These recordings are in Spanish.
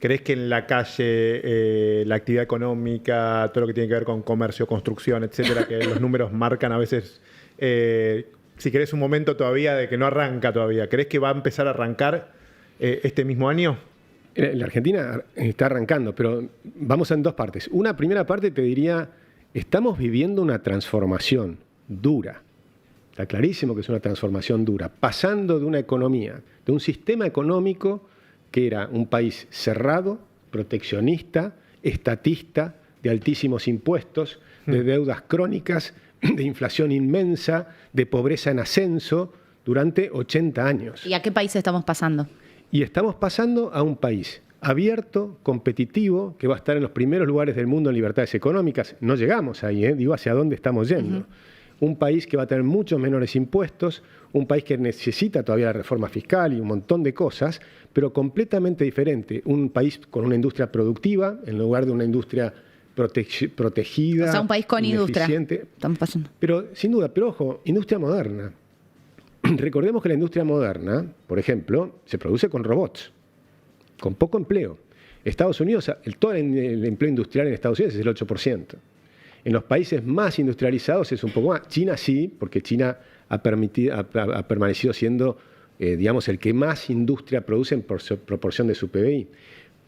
¿Crees que en la calle, la actividad económica, todo lo que tiene que ver con comercio, construcción, etcétera, que los números marcan a veces, si querés un momento todavía de que no arranca todavía, ¿crees que va a empezar a arrancar este mismo año? La Argentina está arrancando, pero vamos en dos partes. Una primera parte te diría, estamos viviendo una transformación dura. Está clarísimo que es una transformación dura, pasando de una economía, de un sistema económico que era un país cerrado, proteccionista, estatista, de altísimos impuestos, de deudas crónicas, de inflación inmensa, de pobreza en ascenso durante 80 años. ¿Y a qué país estamos pasando? Y estamos pasando a un país abierto, competitivo, que va a estar en los primeros lugares del mundo en libertades económicas. No llegamos ahí, digo hacia dónde estamos yendo. Un país que va a tener muchos menores impuestos, un país que necesita todavía la reforma fiscal y un montón de cosas, pero completamente diferente. Un país con una industria productiva en lugar de una industria protegida. O sea, un país con industria. Estamos pasando. Pero sin duda, pero ojo, industria moderna. Recordemos que la industria moderna, por ejemplo, se produce con robots, con poco empleo. Estados Unidos, todo el empleo industrial en Estados Unidos es el 8%. En los países más industrializados es un poco más. China sí, porque China ha permanecido siendo, digamos, el que más industria produce en proporción de su PBI.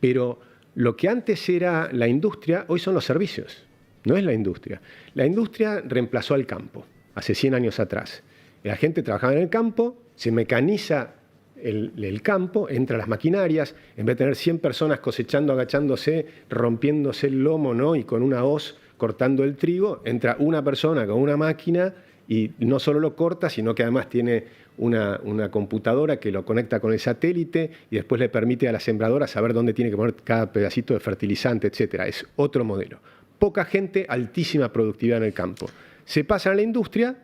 Pero lo que antes era la industria, hoy son los servicios, no es la industria. La industria reemplazó al campo, hace 100 años atrás. La gente trabajaba en el campo, se mecaniza el campo, entran las maquinarias, en vez de tener 100 personas cosechando, agachándose, rompiéndose el lomo, ¿no? Y con una hoz cortando el trigo, entra una persona con una máquina y no solo lo corta, sino que además tiene una computadora que lo conecta con el satélite y después le permite a la sembradora saber dónde tiene que poner cada pedacito de fertilizante, etc. Es otro modelo. Poca gente, altísima productividad en el campo. Se pasa a la industria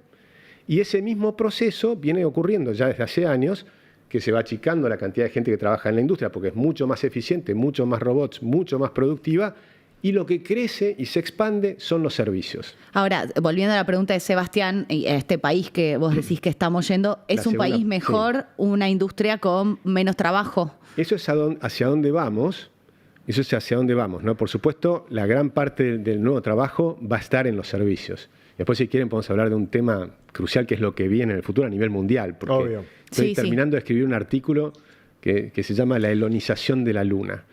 y ese mismo proceso viene ocurriendo ya desde hace años, que se va achicando la cantidad de gente que trabaja en la industria porque es mucho más eficiente, mucho más robots, mucho más productiva, y lo que crece y se expande son los servicios. Ahora, volviendo a la pregunta de Sebastián, este país que vos decís que estamos yendo, ¿es un país mejor, sí, una industria con menos trabajo? Eso es hacia dónde vamos. Eso es hacia dónde vamos, ¿no? Por supuesto, la gran parte del nuevo trabajo va a estar en los servicios. Después, si quieren, podemos hablar de un tema crucial que es lo que viene en el futuro a nivel mundial. Porque obvio. Estoy terminando de escribir un artículo que se llama La helonización de la Luna.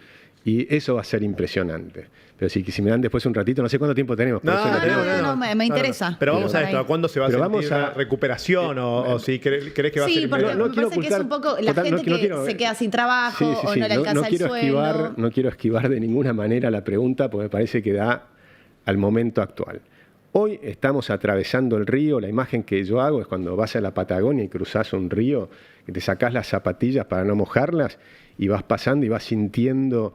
Y eso va a ser impresionante. Pero si me dan después un ratito, no sé cuánto tiempo tenemos. No, me interesa. No. Pero vamos a esto, ¿a cuándo se va a sentir la recuperación? O si crees que va a ser... Sí, porque me parece que es un poco la gente que se queda sin trabajo o no le alcanza el sueldo. No quiero esquivar de ninguna manera la pregunta, porque me parece que da al momento actual. Hoy estamos atravesando el río. La imagen que yo hago es cuando vas a la Patagonia y cruzás un río, que te sacás las zapatillas para no mojarlas y vas pasando y vas sintiendo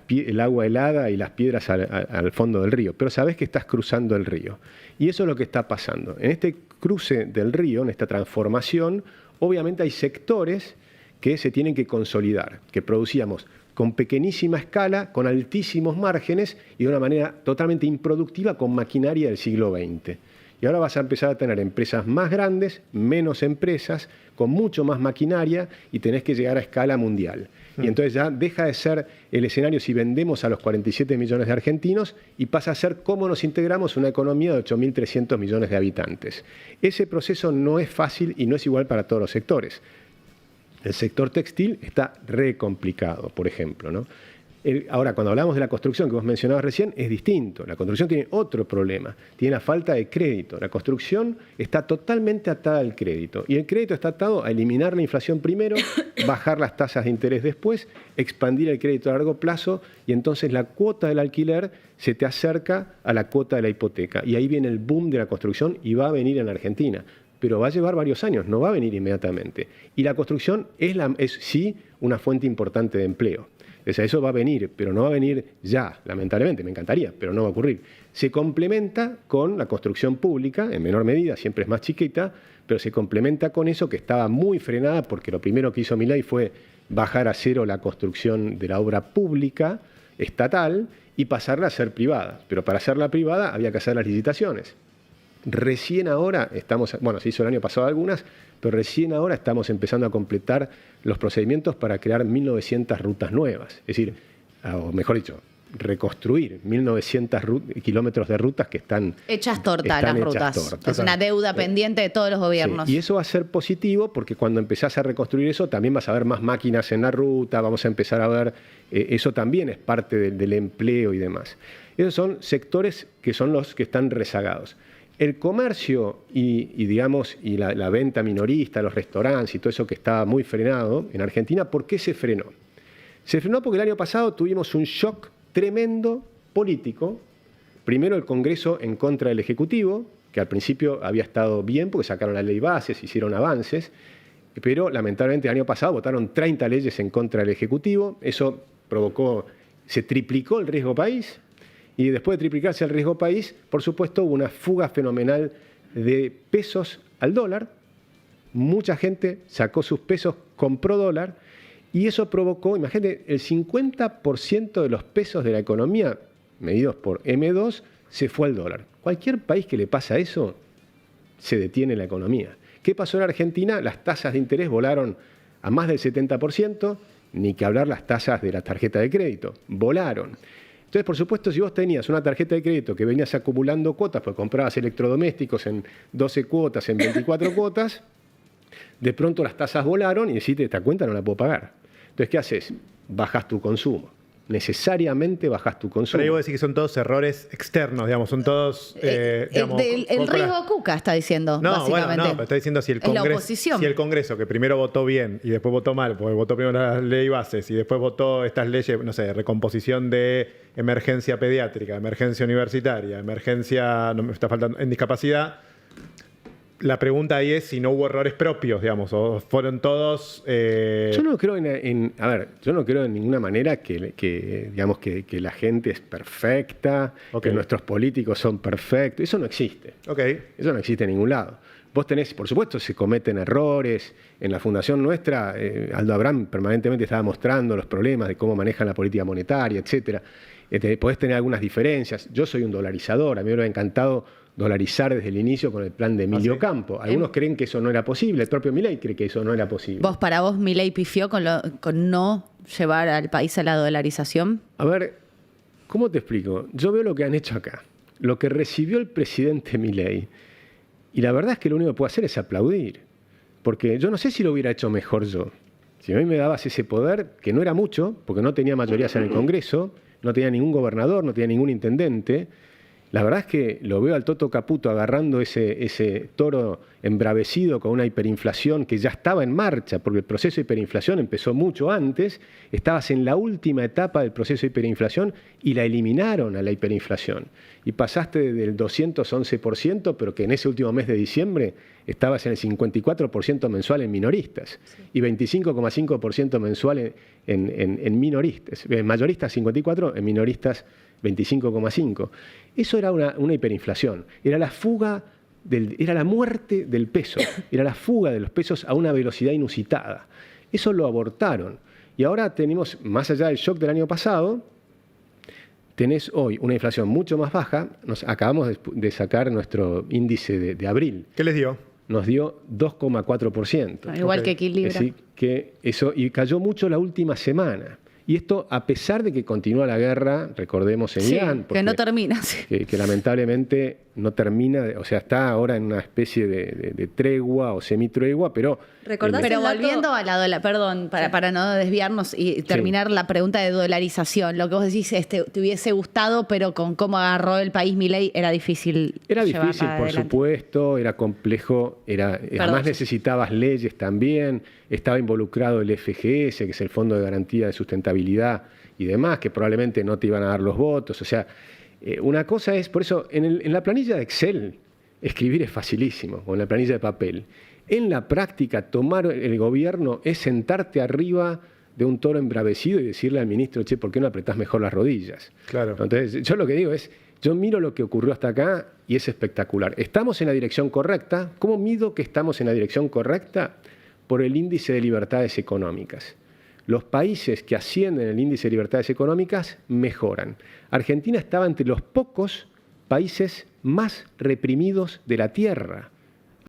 el agua helada y las piedras al fondo del río. Pero sabés que estás cruzando el río. Y eso es lo que está pasando. En este cruce del río, en esta transformación, obviamente hay sectores que se tienen que consolidar, que producíamos con pequeñísima escala, con altísimos márgenes y de una manera totalmente improductiva con maquinaria del siglo XX. Y ahora vas a empezar a tener empresas más grandes, menos empresas, con mucho más maquinaria y tenés que llegar a escala mundial. Y entonces ya deja de ser el escenario si vendemos a los 47 millones de argentinos y pasa a ser cómo nos integramos en una economía de 8.300 millones de habitantes. Ese proceso no es fácil y no es igual para todos los sectores. El sector textil está re complicado, por ejemplo, ¿no? Ahora, cuando hablamos de la construcción que vos mencionabas recién, es distinto. La construcción tiene otro problema, tiene la falta de crédito. La construcción está totalmente atada al crédito. Y el crédito está atado a eliminar la inflación primero, bajar las tasas de interés después, expandir el crédito a largo plazo y entonces la cuota del alquiler se te acerca a la cuota de la hipoteca. Y ahí viene el boom de la construcción y va a venir en Argentina. Pero va a llevar varios años, no va a venir inmediatamente. Y la construcción es sí una fuente importante de empleo. O sea, eso va a venir, pero no va a venir ya, lamentablemente, me encantaría, pero no va a ocurrir. Se complementa con la construcción pública, en menor medida, siempre es más chiquita, pero se complementa con eso que estaba muy frenada, porque lo primero que hizo Milei fue bajar a cero la construcción de la obra pública, estatal, y pasarla a ser privada. Pero para hacerla privada había que hacer las licitaciones. Recién ahora estamos, bueno, se hizo el año pasado algunas, pero recién ahora estamos empezando a completar los procedimientos para crear 1.900 rutas nuevas. Es decir, o mejor dicho, reconstruir 1.900 kilómetros de rutas que están hechas torta las rutas. Es una deuda pendiente de todos los gobiernos. Sí, y eso va a ser positivo porque cuando empezás a reconstruir eso también vas a ver más máquinas en la ruta, vamos a empezar a ver, eso también es parte del empleo y demás. Esos son sectores que son los que están rezagados. El comercio y la venta minorista, los restaurantes y todo eso que estaba muy frenado en Argentina, ¿por qué se frenó? Se frenó porque el año pasado tuvimos un shock tremendo político. Primero el Congreso en contra del Ejecutivo, que al principio había estado bien porque sacaron la ley bases, hicieron avances, pero lamentablemente el año pasado votaron 30 leyes en contra del Ejecutivo. Eso provocó, se triplicó el riesgo país. Y después de triplicarse el riesgo país, por supuesto, hubo una fuga fenomenal de pesos al dólar. Mucha gente sacó sus pesos, compró dólar, y eso provocó, imagínate, el 50% de los pesos de la economía, medidos por M2, se fue al dólar. Cualquier país que le pasa eso, se detiene la economía. ¿Qué pasó en Argentina? Las tasas de interés volaron a más del 70%, ni que hablar las tasas de la tarjeta de crédito, volaron. Entonces, por supuesto, si vos tenías una tarjeta de crédito que venías acumulando cuotas, pues comprabas electrodomésticos en 12 cuotas, en 24 cuotas, de pronto las tasas volaron y decís, esta cuenta no la puedo pagar. Entonces, ¿qué haces? Bajas tu consumo. Necesariamente bajas tu consumo. Pero yo voy a decir que son todos errores externos, digamos, son todos... el riesgo Cuca está diciendo, básicamente. Bueno, no, pero está diciendo si el Congreso, que primero votó bien y después votó mal, porque votó primero la ley bases y después votó estas leyes, no sé, recomposición de emergencia pediátrica, emergencia universitaria, emergencia, no me está faltando, en discapacidad. La pregunta ahí es si no hubo errores propios, digamos, o fueron todos... Yo no creo yo no creo en ninguna manera que la gente es perfecta, que nuestros políticos son perfectos. Eso no existe. Eso no existe en ningún lado. Vos tenés, por supuesto, se cometen errores. En la fundación nuestra, Aldo Abraham permanentemente estaba mostrando los problemas de cómo manejan la política monetaria, etcétera. Podés tener algunas diferencias. Yo soy un dolarizador, a mí me hubiera encantado dolarizar desde el inicio con el plan de Emilio Campo. Algunos creen que eso no era posible, el propio Milei cree que eso no era posible. ¿Para vos Milei pifió con no llevar al país a la dolarización? A ver, ¿cómo te explico? Yo veo lo que han hecho acá, lo que recibió el presidente Milei, y la verdad es que lo único que puedo hacer es aplaudir, porque yo no sé si lo hubiera hecho mejor yo. Si a mí me dabas ese poder, que no era mucho, porque no tenía mayorías en el Congreso, no tenía ningún gobernador, no tenía ningún intendente. La verdad es que lo veo al Toto Caputo agarrando ese toro embravecido con una hiperinflación que ya estaba en marcha, porque el proceso de hiperinflación empezó mucho antes, estabas en la última etapa del proceso de hiperinflación y la eliminaron a la hiperinflación. Y pasaste del 211%, pero que en ese último mes de diciembre estabas en el 54% mensual en minoristas y 25,5% mensual en minoristas, mayoristas 54%, en minoristas 25,5%. Eso era una hiperinflación, era la fuga, era la muerte del peso, era la fuga de los pesos a una velocidad inusitada. Eso lo abortaron. Y ahora tenemos, más allá del shock del año pasado, tenés hoy una inflación mucho más baja. Acabamos de sacar nuestro índice de abril. ¿Qué les dio? Nos dio 2,4%. Igual que Equilibra. Es decir, que eso, y cayó mucho la última semana. Y esto a pesar de que continúa la guerra, recordemos en Irán. Que no termina. Que lamentablemente no termina, o sea, está ahora en una especie de tregua o semitregua, pero... Pero volviendo a la dólar, perdón, para no desviarnos y terminar la pregunta de dolarización, lo que vos decís, te hubiese gustado, pero con cómo agarró el país Milei era difícil. Era difícil, por supuesto, era complejo, además necesitabas leyes también, estaba involucrado el FGS, que es el Fondo de Garantía de Sustentabilidad y demás, que probablemente no te iban a dar los votos, o sea, una cosa es, por eso, en la planilla de Excel, escribir es facilísimo, o en la planilla de papel. En la práctica, tomar el gobierno es sentarte arriba de un toro embravecido y decirle al ministro, che, ¿por qué no apretás mejor las rodillas? Claro. Entonces, yo lo que digo es, yo miro lo que ocurrió hasta acá y es espectacular. ¿Estamos en la dirección correcta? ¿Cómo mido que estamos en la dirección correcta? Por el índice de libertades económicas. Los países que ascienden el índice de libertades económicas mejoran. Argentina estaba entre los pocos países más reprimidos de la Tierra.